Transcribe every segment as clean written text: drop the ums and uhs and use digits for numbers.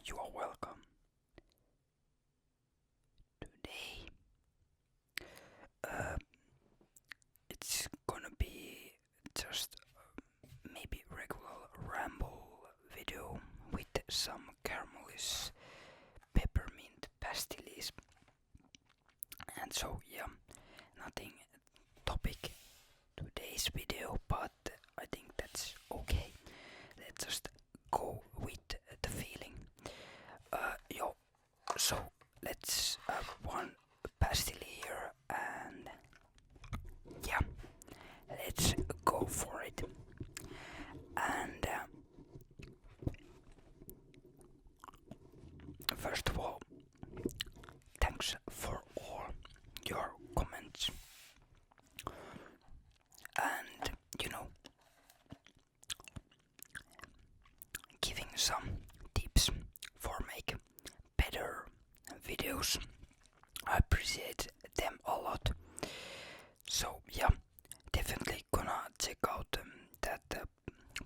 you are welcome. Today, uh, it's gonna be just maybe regular ramble video with some caramelist peppermint pastilles. And so, yeah, nothing topic today's video, but I think that's okay. Let's just go with the feeling. So let's have one pastil here, and yeah, let's go for it. And first of all, thanks for all your comments and giving some tips for make better videos. I appreciate them a lot. So yeah, definitely gonna check out that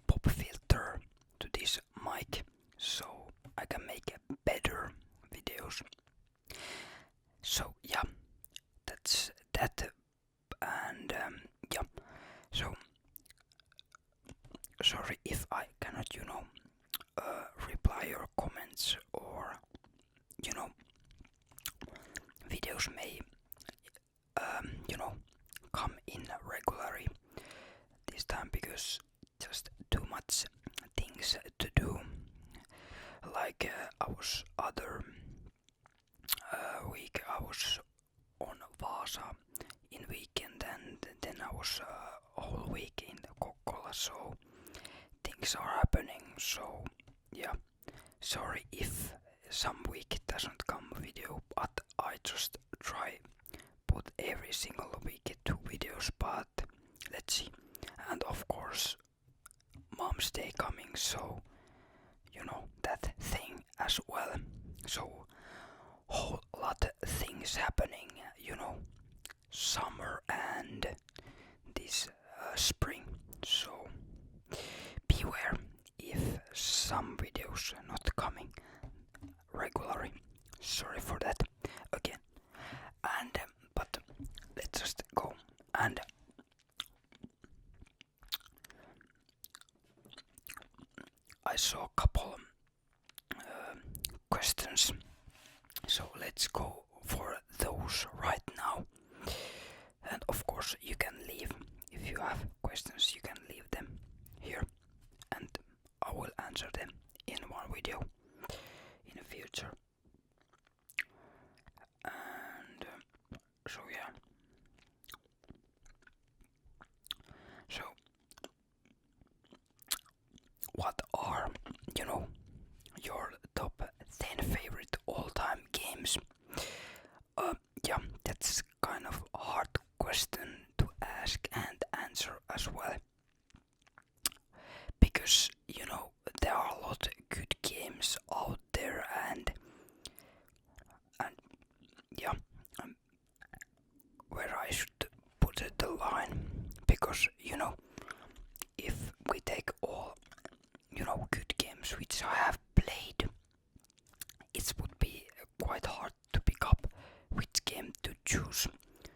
pop filter to this mic so I can make better videos. So yeah, that's that. And yeah, so sorry if I cannot reply your comments, or videos may come in regularly this time because just too much things to do. Like I was other week I was on Vaasa in weekend, and then I was a whole week in Kokkola, so things are happening. So yeah, sorry if some week doesn't come video, but I just try put every single week 2 videos, but let's see. And of course Mom's Day coming, so that thing as well. So whole lot of things happening, summer and this spring. So beware if some videos are not coming regularly. Sorry for that again. And but let's just go. And I saw a couple questions, so let's go for those right now. And of course you can leave, if you have questions you can leave them here, and I will answer them in one video in the future. And so yeah, so what are your top 10 favorite all-time games? Yeah, that's kind of a hard question to ask and answer as well, because there are a lot of good games out there, and yeah, where I should put the line, because if we take all good games which I have played, it would be quite hard to pick up which game to choose.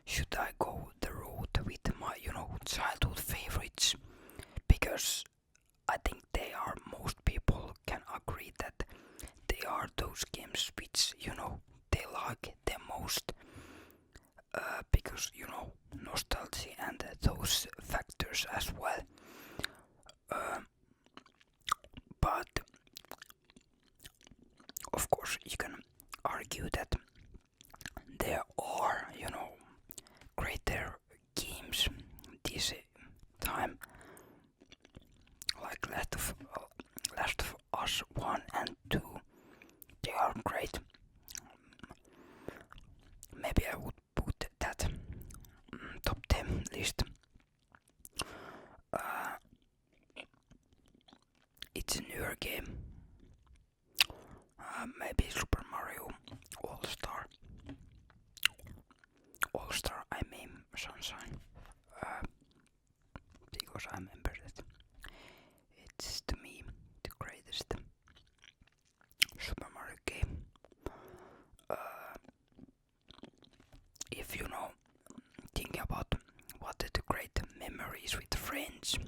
Should I go the route with my childhood favorites, because I think they are, most people can agree that they are those games which they like the most, because nostalgia and those factors as well. But of course you can argue that there are greater games this time, like Last of Us 1 and 2. They are great. Maybe I would put that top 10 list. It's a newer game. Maybe Super Mario All Stars. stories with friends,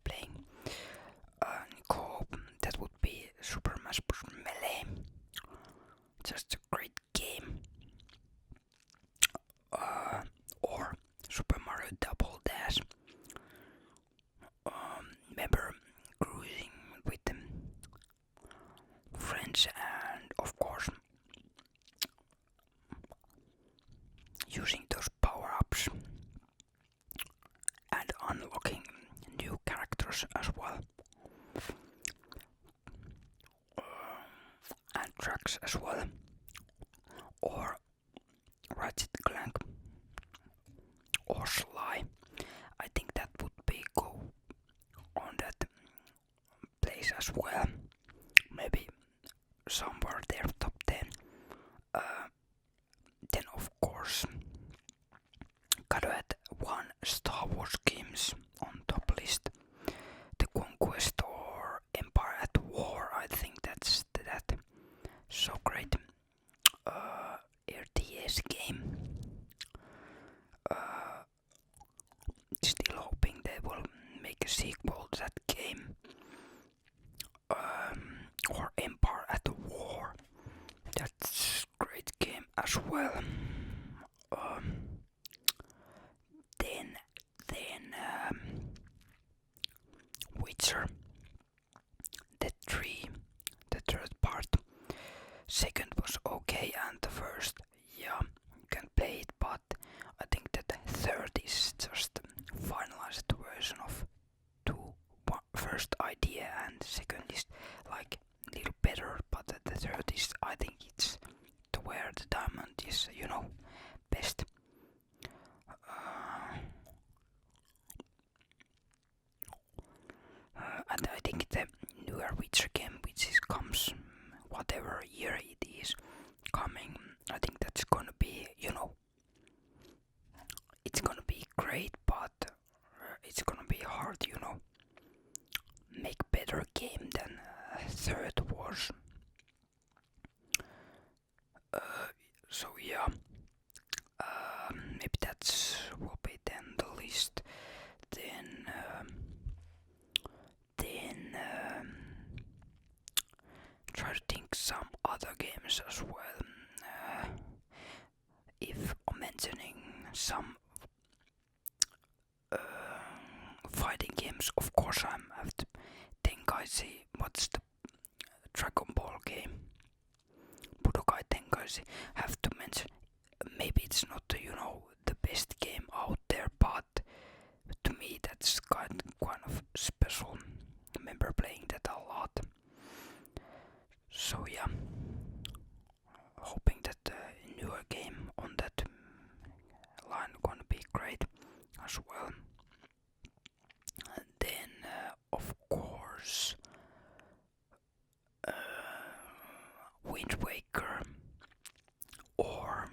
playing co-op. That would be Super Smash Bros. Melee. Just a great game. Or Super Mario Double Dash. Remember cruising with them friends and of course using those power-ups and unlocking new characters as well. And tracks as well. Or Ratchet Clank or Sly. I think that would be go on that place as well. Maybe somewhere there, top 10. Then of course gotta add one Star Wars games on top list. The Conquest or Empire at War. I think that's that. So great. RTS game. Still hoping they will make a sequel to that game. Or Empire at War. That's a great game as well. Then Witcher. The third part. Second was okay, and the first, yeah, you can play it, but I think that the third is just finalized version of first idea, and second is like a little better, but the third is, I think it's to where the diamond is, best. And I think the newer Witcher game, which comes whatever year it is coming, I think that's gonna be, it's gonna be great, but it's gonna be hard, make better game than third was. So yeah, maybe that's will be then the list. Then try to think some other games as well. If I'm mentioning some fighting games, of course I have to think. I see what's the Dragon Ball game, Budokai Tenkaichi. Have to mention. Maybe it's not the best game out there, but to me that's kind of special. I remember playing that a lot. So yeah, hoping that the newer game on that line gonna be great as well. And then of course Wind Waker or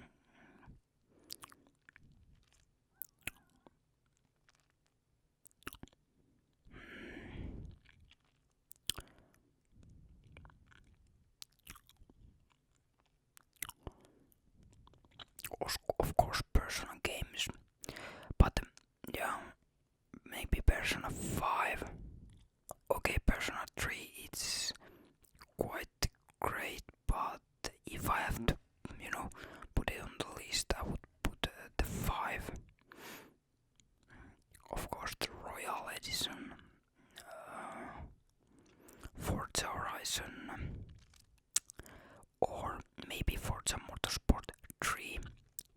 of course Persona games, but yeah, maybe Persona 5. Okay, Persona 3 it's quite great, but if I have to put it on the list, I would put the 5. Of course the Royal Edition, Forza Horizon, or maybe Forza Motorsport 3.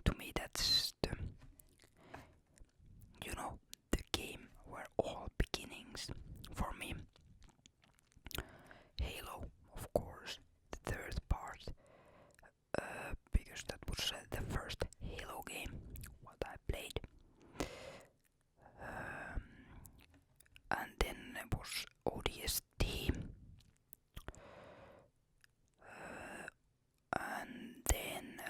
To me that's the the game where all beginnings for me. Halo, of course, the third part, because that was the first Halo game what I played. And then it was ODST. And then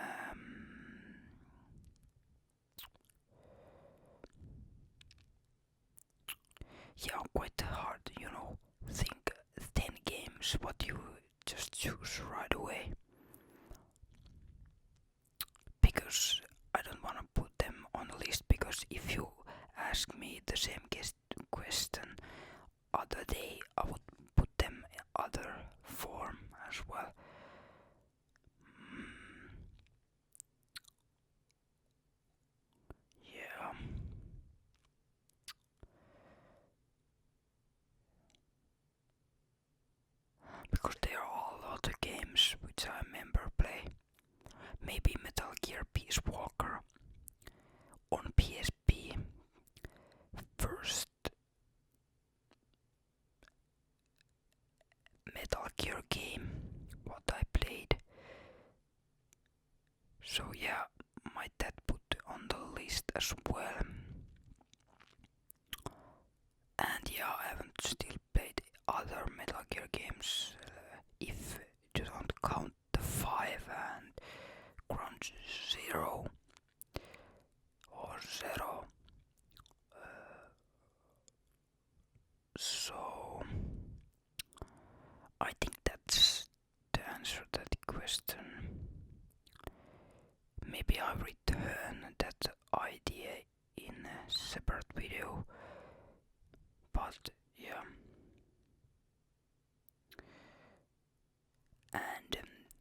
yeah, quite hard, think 10 games what you just choose right away, because I don't want to put them on the list, because if you ask me the same question other day, I would put them in other form as well. Yeah. Because there are a lot of games which I remember play. Maybe Metal Gear Peace Walker on PSP. First Metal Gear game what I played. So yeah, might that put on the list as well. And yeah, I haven't still played other Metal Gear games. If you don't count the 5 and Ground Zero or Zero. So I think that's the answer to that question. Maybe I'll return that idea in a separate video, but yeah. And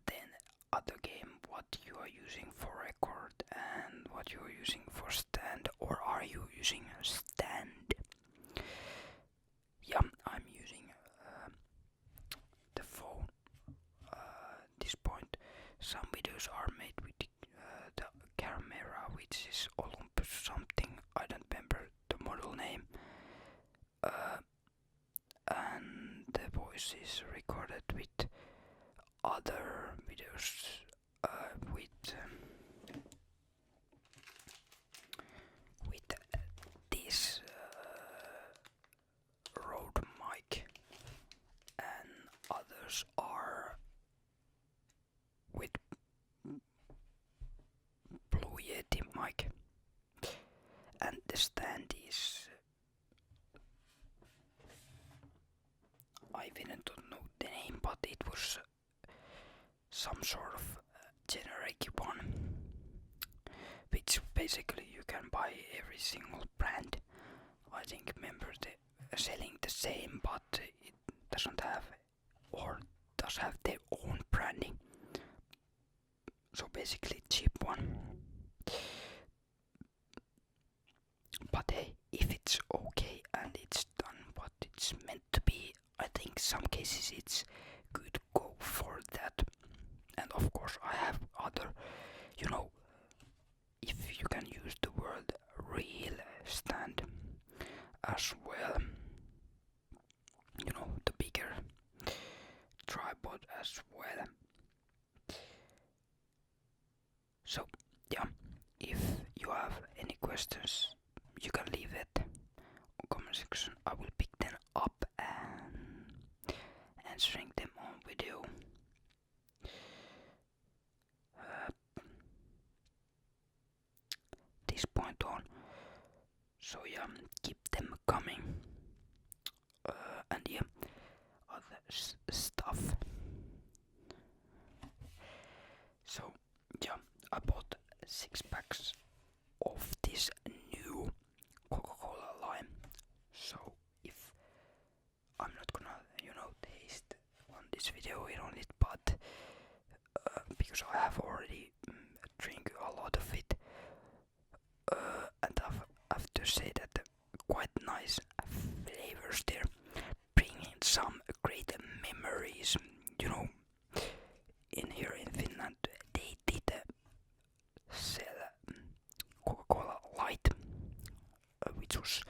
then other game, what you are using for record and what you are using for stand, or are you using a stand? Yeah, I'm using the phone. This point, some videos are made with the camera, which is Olympus something. I don't remember the model name. And the voice is recorded with other videos with this Rode mic, and others are with Blue Yeti mic, and the stand is I didn't know the name, but it was some sort of generic one, which basically you can buy every single brand. I think members selling the same, but it doesn't have or does have their own branding. So basically cheap one. But hey, if it's okay and it's done what it's meant to be, I think some cases it's good to go for that. And of course I have other, if you can use the word real stand as well. The bigger tripod as well. So yeah, if you have any questions, you can leave it in the comment section. I will pick them up and answering them on video. This point on. So yeah, keep them coming. And yeah, other stuff. So yeah, I bought 6 packs of this new Coca-Cola lime. So if I'm not gonna, taste on this video here on it, but because I have already drink a lot of it, and I have to say that quite nice flavors there, bringing some great memories. In here in Finland, they did sell Coca-Cola Light, which was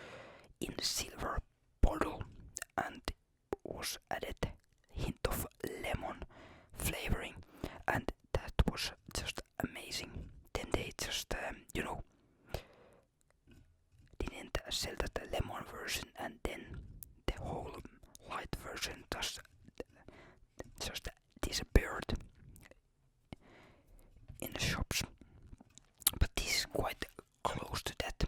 in silver bottle and was added hint of lemon flavoring, and that was just amazing. Then they just didn't sell that lemon version, and then the whole light version just disappeared in the shops. But this is quite close to that,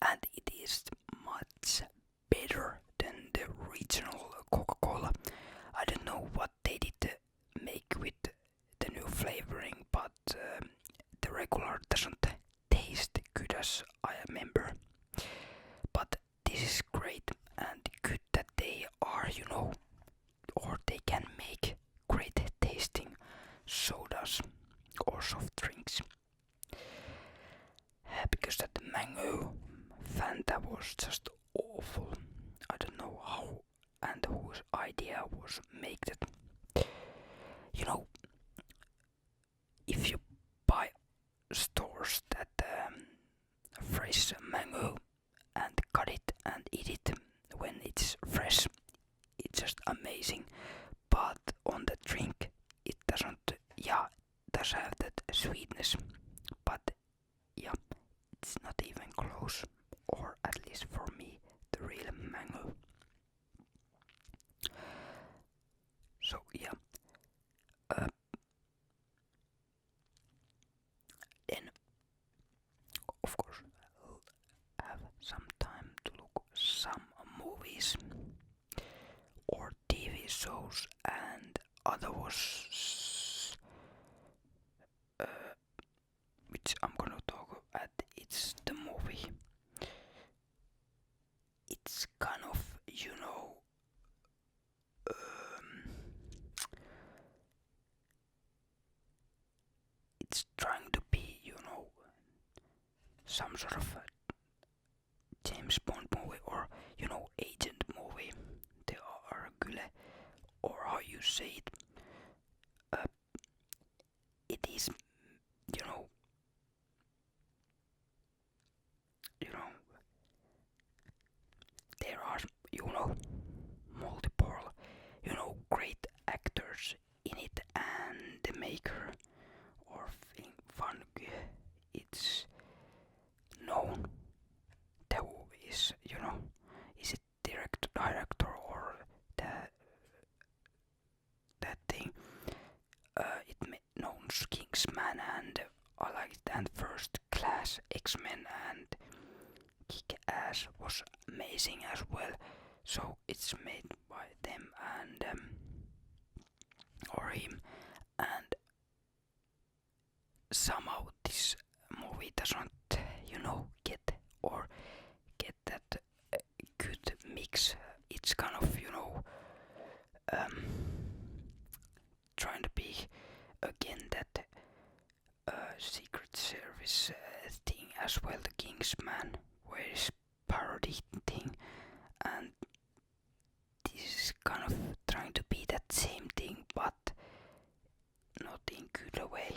and it is much better than the original Coca-Cola. I don't know what they did make with the new flavoring, but the regular doesn't taste good as I remember. sweetness, but yeah, it's not even close, or at least for me, the real mango. So yeah, then of course I'll have some time to look some movies or TV shows, and other was which I'm gonna talk at. It's the movie. It's kind of it's trying to be some sort of a James Bond movie or agent movie. The Argylle, or how you say it. It is you know you know there are multiple great actors in it, and the maker or Van Gogh, it's known. Who is is it director or that thing? It known Kingsman, and I liked it, and First Class, X-Men, and Kick-Ass was amazing as well. So it's made by them and or him, and somehow this movie doesn't get that good mix. It's kind of trying to be again that Secret Service thing as well, the Kingsman, where it's parody thing, and this is kind of trying to be that same thing, but not in good way.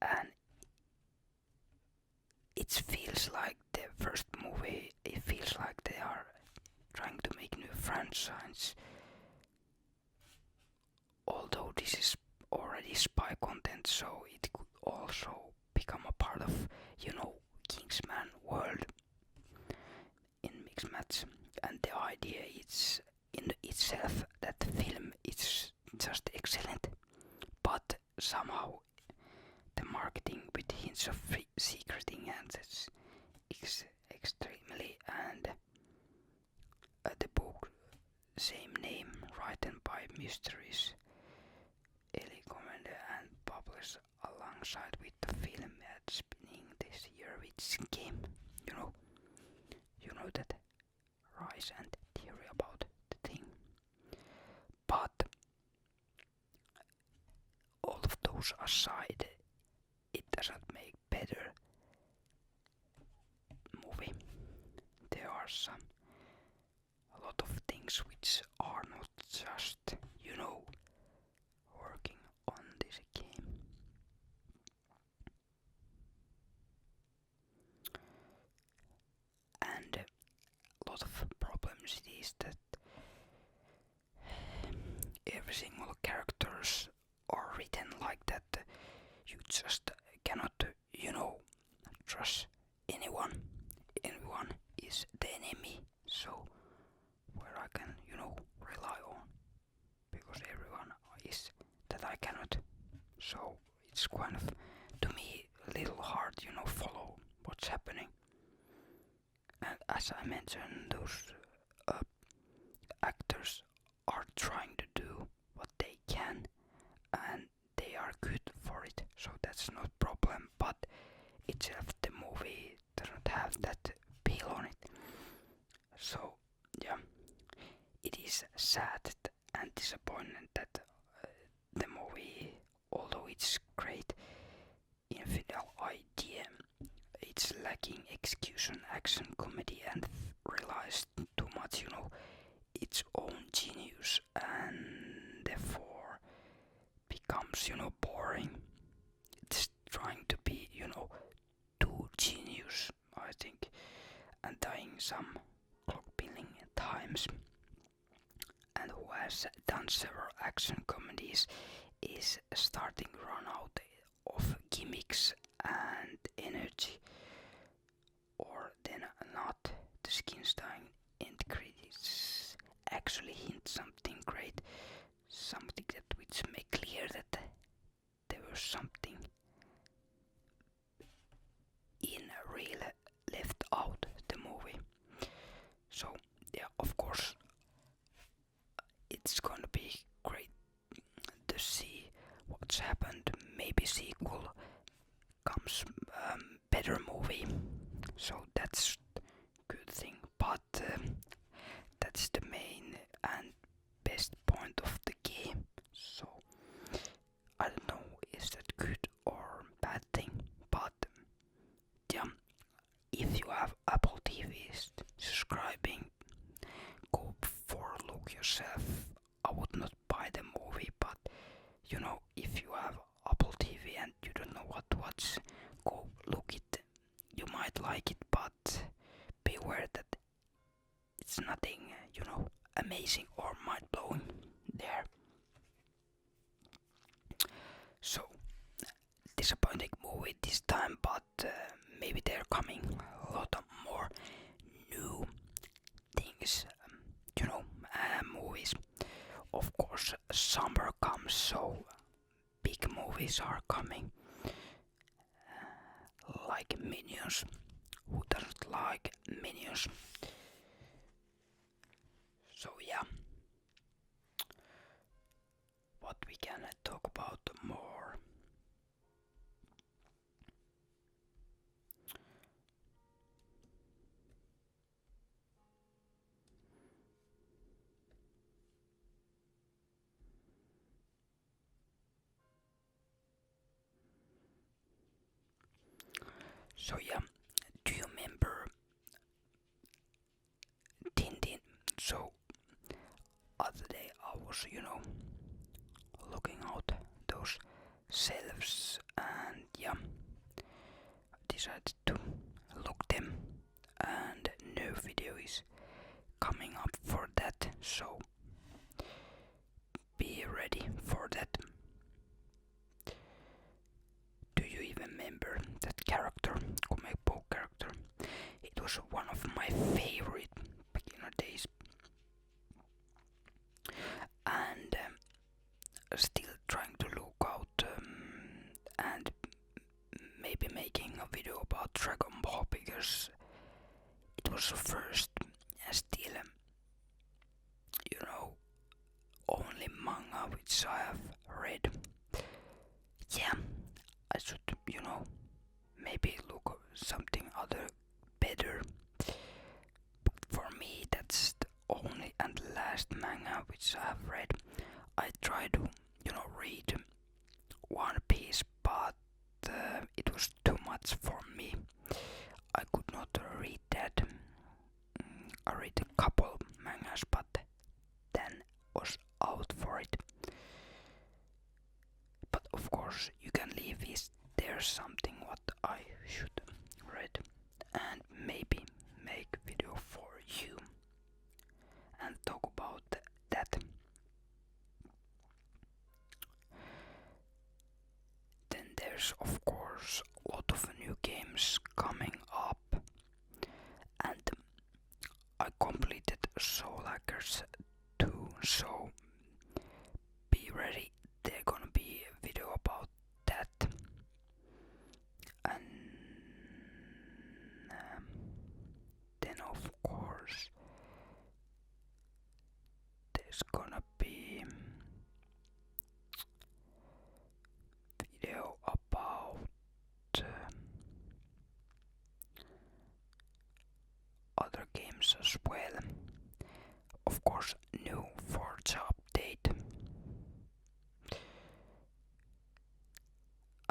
And it feels like the first movie, it feels like they are trying to make new franchise, although this is already spy content, so it could also become a part of Kingsman world in mixed match. And the idea is in itself that the film is just excellent, but somehow the marketing with hints of secreting and extremely, and the book same name written by Mysteries Ellie Commander and published alongside with the film at spinning this year, which came that rise and theory about the thing. But all of those aside, it doesn't make better movie. There are a lot of things which are not just working on this game. And a lot of problems is that every single characters are written like that. You just cannot trust anyone. Anyone is the enemy, so where I can rely on, because everyone is that I cannot. So it's kind of, to me, a little hard follow what's happening. And as I mentioned, those actors are trying to do what they can, and they are good for it, so that's not problem. But itself, the movie doesn't have that appeal on it. So yeah, it is sad and disappointing that the movie, although it's great infidel idea, it's lacking execution, action, comedy, and realized too much its own genius, and therefore becomes boring. It's trying to be too genius, I think, and dying some clock billing times, and who has done several action comedies is starting to run out of gimmicks and energy, or then not. The skin's dying and credits actually hint something great, something that which make clear that there was something in real left out the movie. So yeah, of course it's gonna be great to see what's happened. Maybe sequel comes, better movie. So that's good thing. But that's the main and best point of the game. So I don't know, is that good or bad thing? But yeah, if you have Apple TVs, subscribing, go for a look yourself. I would not buy the movie, but you know, if you have Apple TV and you don't know what to watch, go look it. You might like it, but beware that it's nothing, you know, amazing or mind-blowing there. So, disappointing movie this time, but maybe they're coming a lot of more new things, you know, movies. Of course, summer comes, so big movies are coming, like Minions. Who doesn't like Minions? So yeah, what we can talk about more. So yeah, do you remember Tintin? So other day I was, you know, looking out those shelves, and yeah, I decided to look them, and no video is coming up for that, so be ready for that. Do you even remember that character, comic book character? It was one of my favorite beginner days, and still trying to look out, and maybe making a video about Dragon Ball, because it was the first and still, you know, only manga which I have read. Yeah, I should, you know, maybe look something other better. But for me, that's the only and last manga which I have read. I tried to, you know, read One Piece, but it was too much for me. I could not read that. I read a couple mangas, but then was out for it. But of course, you can leave if there's something what I should read, and maybe make video for you and talk about that. Then there's of course a lot of new games coming up, and I completed Soul Hackers 2, so be ready. There's gonna be a video about that, and then of course there's gonna be video about other games as well. Of course, new Forza update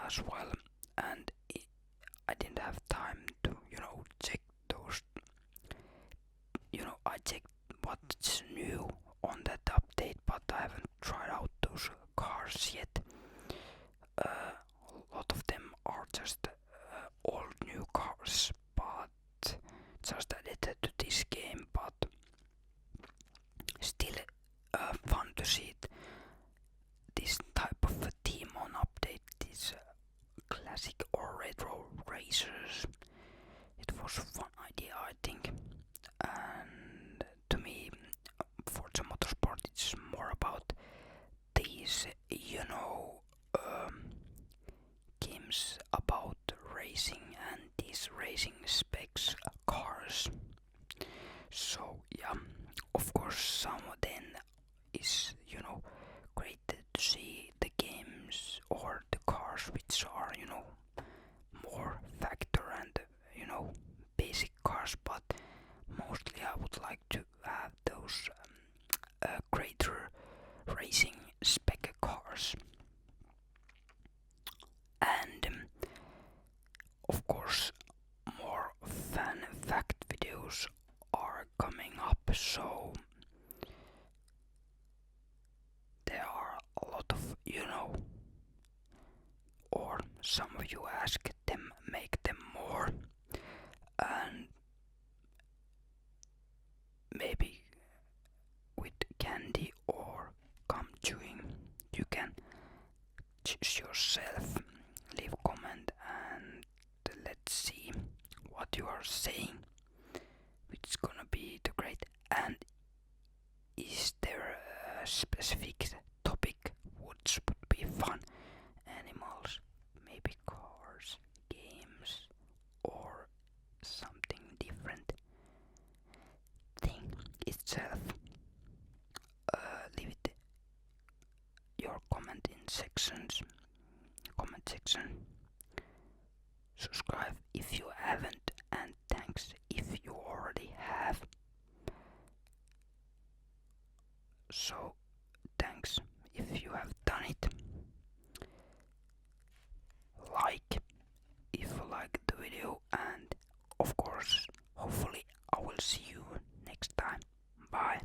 as well, and I didn't have time to, you know, check those. You know, I checked what's new on that update, but I haven't tried out those cars yet. A lot of them are just old new cars, but just added to this game. But still fun to see this type of racers. It was a fun idea, I think. And to me, Forza Motorsport, it's more about these, games about racing and these racing specs cars. So yeah, of course, some of them is great to see the games or the cars which are more factor and basic cars, but mostly I would like to have those greater racing spec cars. And of course, more fan fact videos are coming up, so there are a lot of or some of you ask them, make them more, and maybe with candy or gum chewing. You can choose yourself, leave a comment, and let's see what you are saying, which is gonna be the great. And is there a specific topic which would be fun? Animals, maybe cars, games, or something different? Thing itself. Leave it your comment in comment section. Subscribe if you haven't, and thanks if you already have. So thanks if you have done it. Like if you like the video, and of course, hopefully I will see you next time. Bye.